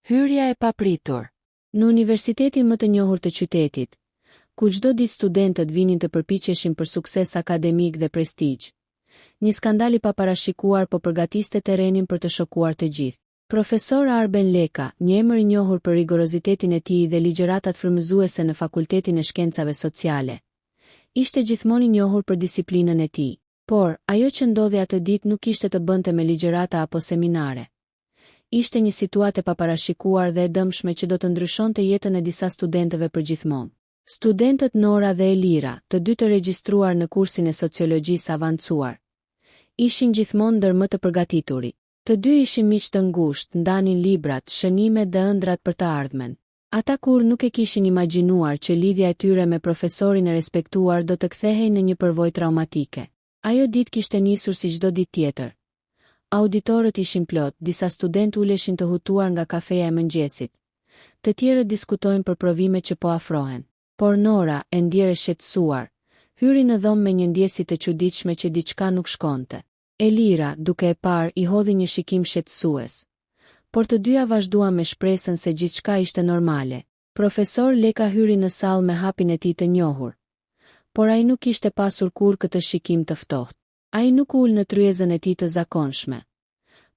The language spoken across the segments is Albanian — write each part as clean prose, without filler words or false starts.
Hyrja e papritur. Në universitetin më të njohur të qytetit, ku çdo ditë studentët vinin të përpiqeshin për sukses akademik dhe prestigj, një skandal i paparashikuar po përgatiste terrenin për të shokuar të gjithë. Profesor Arben Leka, një emër i njohur për rigorozitetin e tij dhe ligjëratat frymëzuese në Fakultetin e Shkencave Sociale, ishte gjithmonë i njohur për disiplinën e tij, por ajo që ndodhi atë ditë nuk kishte të bënte me ligjërata apo seminare. Ishte një situatë e paparashikuar dhe e dëmshme që do të ndryshonte jetën e disa studentëve përgjithmonë. Studentët Nora dhe Elira, të dy të regjistruar në kursin e sociologjisë avancuar, ishin gjithmonë ndër më të përgatiturit. Të dy ishin miq të ngushtë, ndanin librat, shënimet dhe ëndrat për të ardhmen. Ata kur nuk e kishin imagjinuar që lidhja e tyre me profesorin e respektuar do të kthehej në një përvojë traumatike. Ajo ditë kishte nisur si çdo ditë tjetër. Auditorët ishin plot, disa studentë uleshin të hutuar nga kafeja e mëngjesit. Të tjerët diskutojnë për provimet që po afrohen. Por Nora, e ndjerë shqetësuar, hyri në dhomë me një ndjesi të çuditshme që diçka nuk shkonte. Elira, duke e parë, i hodhi një shikim shqetësues. Por të dyja vazhduan me shpresën se gjithçka ishte normale. Profesor Leka hyri në sallë me hapin e tij të njohur. Por ai nuk kishte pasur kurrë këtë shikim të ftohtë. Ai nuk ul në tryezën e tij të zakonshme.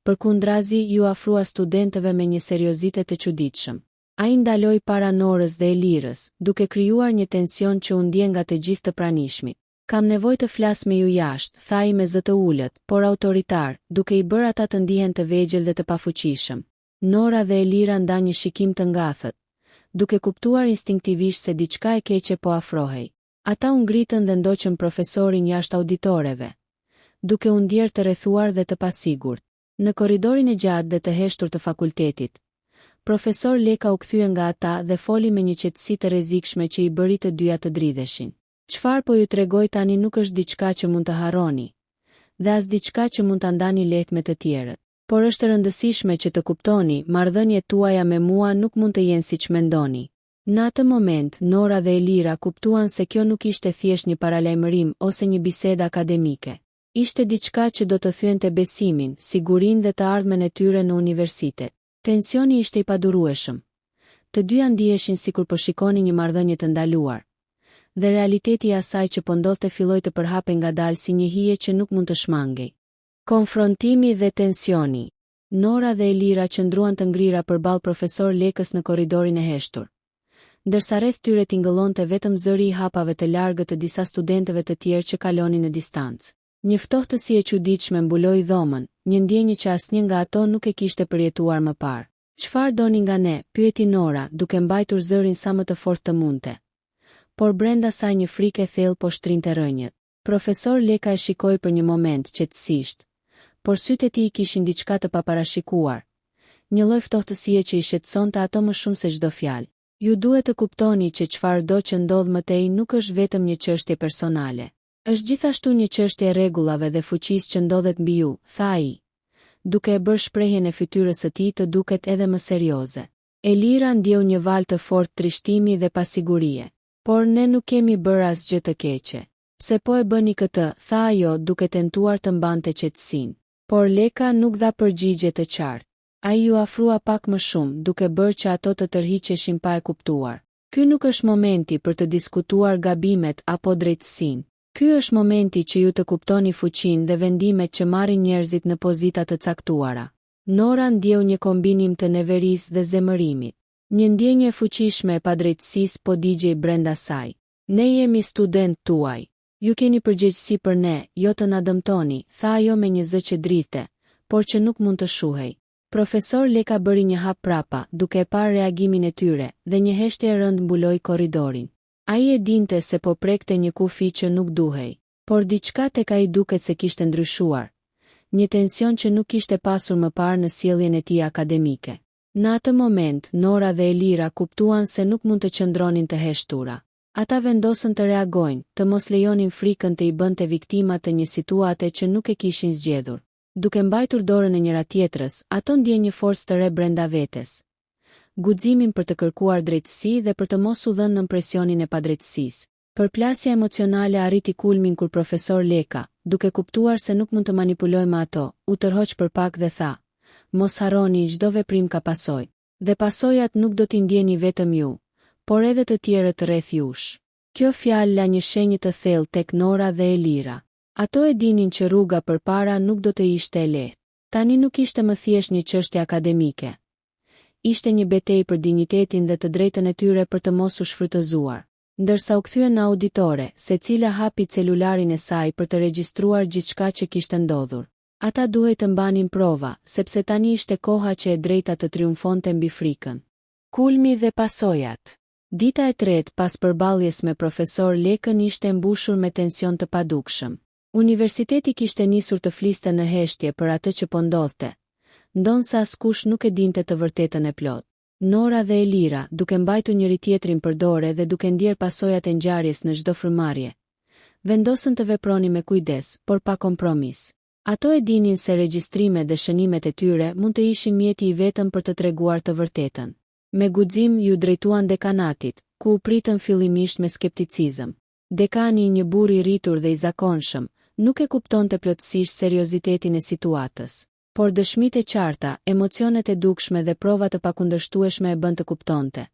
Përkundrazi, ju afrua studentëve me një seriozitet të çuditshëm. Ai ndaloi para Norës dhe Elirës, duke krijuar një tension që u ndje nga të gjithë të pranishmit. Kam nevojë të flas me ju jashtë, tha ai me zë të ulët, por autoritar, duke i bërë ata të ndihen të vegjël dhe të pafuqishëm. Nora dhe Elira ndan një shikim të ngathët, duke kuptuar instinktivisht se diçka e keqe po afrohej. Ata u ngritën dhe ndoqën profesorin jashtë auditoreve, duke u ndjerë të rrethuar dhe të pasigurt. Në korridorin e gjatë dhe të heshtur të fakultetit, profesor Leka u kthye nga ata dhe foli me një qetësi të rrezikshme që i bëri të dyja të dridheshin. Çfarë po ju tregoj tani nuk është diçka që mund të harroni, dhe as diçka që mund ta ndani lehtë me të tjerët. Por është rëndësishme që të kuptoni, marrëdhëniet tuaja me mua nuk mund të jenë siç mendoni. Në atë moment, Nora dhe Elira kuptuan se kjo nuk ishte thjesht një paralajmërim ose një bisedë akademike. Ishte diçka që do të thyente besimin, sigurinë dhe të ardhmen e tyre në universitet. Tensioni ishte i padurueshëm. Të dyja ndiheshin sikur po shikonin një marrëdhënie të ndaluar, dhe realiteti i asaj që po ndodhte filloi të përhapej ngadalë si një hije që nuk mund të shmangej. Konfrontimi dhe tensioni. Nora dhe Elira qëndruan të ngrira përballë profesor Lekës në korridorin e heshtur, ndërsa rreth tyre tingëllonte vetëm zëri i hapave të largët të disa studentëve të tjerë që kalonin në distancë. Një ftohtësi e çuditshme mbuloi dhomën, një ndjenjë që asnjë nga ato nuk e kishte përjetuar më parë. Çfarë doni nga ne? Pyeti Nora, duke mbajtur zërin sa më të fortë të mundte. Por brenda saj një frikë e thellë po shtrinte rënjët. Profesor Leka e shikoi për një moment qetësisht, por sytë e tij kishin diçka të paparashikuar. Një lloj ftohtësie që i shqetësonte ato më shumë se çdo fjalë. Ju duhet të kuptoni që çfarëdo që ndodh më tej nuk është vetëm një çështje personale. Është gjithashtu një çështje e rregullave dhe fuqisë që ndodhet mbi ju, tha ai, duke e bërë shprehjen e fytyrës së tij të duket edhe më serioze. Elira ndjeu një val të fortë trishtimi dhe pasigurie. Por ne nuk kemi bërë asgjë të keqe. Pse po e bëni këtë, tha ajo duke tentuar të mbante qetësinë. Por Leka nuk dha përgjigje të qartë. Ai ju afrua pak më shumë, duke bërë që ato të tërhiqeshin pa e kuptuar. Ky nuk është momenti për të diskutuar gabimet apo drejtësinë. Ky është momenti që ju të kuptoni fuqinë dhe vendimet që marrin njerëzit në pozita të caktuara. Nora ndjeu një kombinim të neverisë dhe zemërimit. Një ndjenjë e fuqishme e padrejtësisë po digjej brenda saj. Ne jemi student tuaj. Ju keni përgjegjësi për ne, jo të na dëmtoni, tha ajo me një zë që dridhte, por që nuk mund të shuhej. Profesor Leka bëri një hap prapa, duke e parë reagimin e tyre, dhe një heshtje e rëndë mbuloi korridorin. Ai e dinte se po prekte një kufi që nuk duhej, por diçka tek ai duket se kishte ndryshuar. Një tension që nuk kishte pasur më parë në sjelljen e tij akademike. Në atë moment, Nora dhe Elira kuptuan se nuk mund të qëndronin të heshtura. Ata vendosën të reagojnë, të mos lejonin frikën të i bënte viktima të një situate që nuk e kishin zgjedhur. Duke mbajtur dorën e njëra tjetrës, ato ndjen një forcë të re brenda vetes. Guximin për të kërkuar drejtësi dhe për të mos u dhënë nën presionin e padrejtësisë. Përplasja emocionale arriti kulmin kur profesor Leka, duke kuptuar se nuk mund të manipulojë me ato, u tërhoq për pak dhe tha: "Mos harroni, çdo veprim ka pasojë. dhe pasojat nuk do t'i ndjeni vetëm ju, por edhe të tjerët rreth jush. Kjo fjalë la një shenjë të thellë tek Nora dhe Elira. Ato e dinin që rruga përpara nuk do të ishte e lehtë. Tani nuk ishte më thjesht një çështje akademike. Ishte një betejë për dinjitetin dhe të drejtën e tyre për të mos u shfrytëzuar. Ndërsa u kthyen në auditore, secila hapi celularin e saj për të regjistruar gjithçka që kishte ndodhur. Ata duhej të mbanin prova, sepse tani ishte koha që e drejta të triumfonte mbi frikën. Kulmi dhe pasojat. Dita e tretë pas përballjes me profesor Lekën ishte mbushur me tension të padukshëm. Universiteti kishte nisur të fliste në heshtje për atë që po ndodhte, ndonse askush nuk e dinte të vërtetën e plot. Nora dhe Elira, duke mbajtur njëri tjetrin për dore dhe duke ndier pasojat e ngjarjes në çdo frymëmarrje, vendosën të vepronin me kujdes, por pa kompromis. Ato e dinin se regjistrimet dhe shënimet e tyre mund të ishin mjeti I vetëm për të treguar të vërtetën. Me guxim ju drejtuan dekanatit, ku u pritën fillimisht me skepticizëm. Dekani, një burr I rritur dhe I zakonshëm, nuk e kuptonte plotësisht seriozitetin e situatës. Por dëshmitë e qarta, emocionet e dukshme dhe prova të pakundërshtueshme e bën të kuptonte.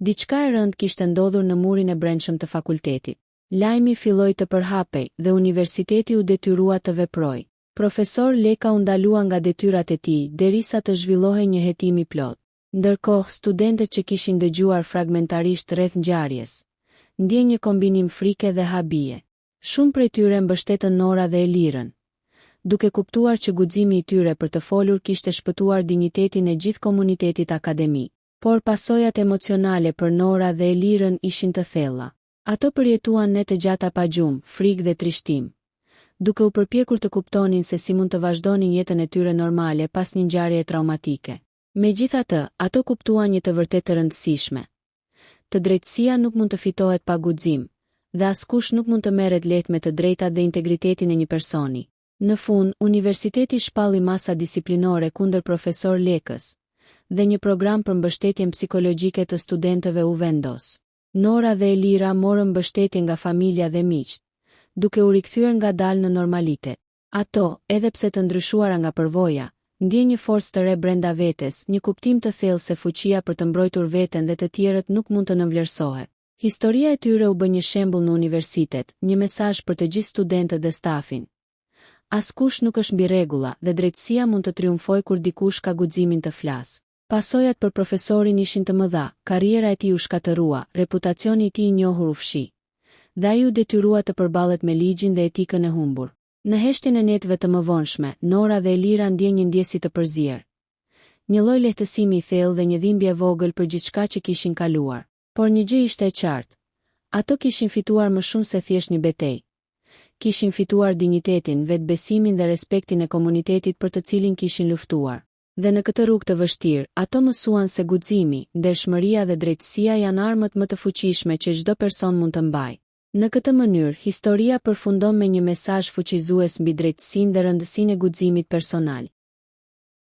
Diçka e rëndë kishte ndodhur në murin e brendshëm të fakultetit. Lajmi filloi të përhapej dhe universiteti u detyrua të veprojë. Profesor Leka u ndalua nga detyrat e tij derisa të zhvillohej një hetim I plot. Ndërkohë, studentët që kishin dëgjuar fragmentarisht rreth ngjarjes ndjen një kombinim frike dhe habie. Shumë prej tyre mbështetën Nora dhe Elirën, duke kuptuar që guximi I tyre për të folur kishte shpëtuar dinjitetin e gjithë komunitetit akademik. Por pasojat emocionale për Nora dhe Elirën ishin të thella. Ato përjetuan ne të gjata pa gjumë, frikë dhe trishtim, duke u përpjekur të kuptonin se si mund të vazhdonin jetën e tyre normale pas një ngjarjeje traumatike. Megjithatë, ato kuptuan një të vërtetë të rëndësishme. Të drejtësia nuk mund të fitohet pa guxim, dhe askush nuk mund të merret lehtë me të drejtat dhe integritetin e një personi. Në fund, universiteti shpalli masa disiplinore kundër profesor Lekës, dhe një program për mbështetjen psikologjike të studentëve u vendos. Nora dhe Elira morën mbështetje nga familja dhe miqt, duke u rikthyer ngadalë në normalitet. Ato, edhe pse të ndryshuara nga përvoja, ndjen një forcë të re brenda vetes, një kuptim të thellë se fuqia për të mbrojtur veten dhe të tjerët nuk mund të nënvlerësohet. Historia e tyre u bë një shembull në universitet, një mesazh për të gjithë studentët dhe stafin. Askush nuk është mbi rregulla dhe drejtësia mund të triumfojë kur dikush ka guximin të flasë. Pasojat për profesorin ishin të mëdha, karriera e tij u shkatërrua, reputacioni I tij I njohur u fshi, dhe ai u detyrua të përballet me ligjin dhe etikën e humbur. Në heshtjen e netëve të mëvonshme, Nora dhe Elira ndjen një ndjesi të përzier. Një lloj lehtësimi I thellë dhe një dhimbje e vogël për gjithçka që kishin kaluar. Por një gjë ishte e qartë. Ato kishin fituar më shumë se thjesht një betejë. Kishin fituar dinjitetin, vetbesimin dhe respektin e komunitetit për të cilin kishin luftuar. Dhe në këtë rrugë të vështirë, ato mësuan se guximi, ndershmëria dhe drejtësia janë armët më të fuqishme që çdo person mund të mbajë. Në këtë mënyrë, historia përfundon me një mesazh fuqizues mbi drejtësinë dhe rëndësinë e guximit personal.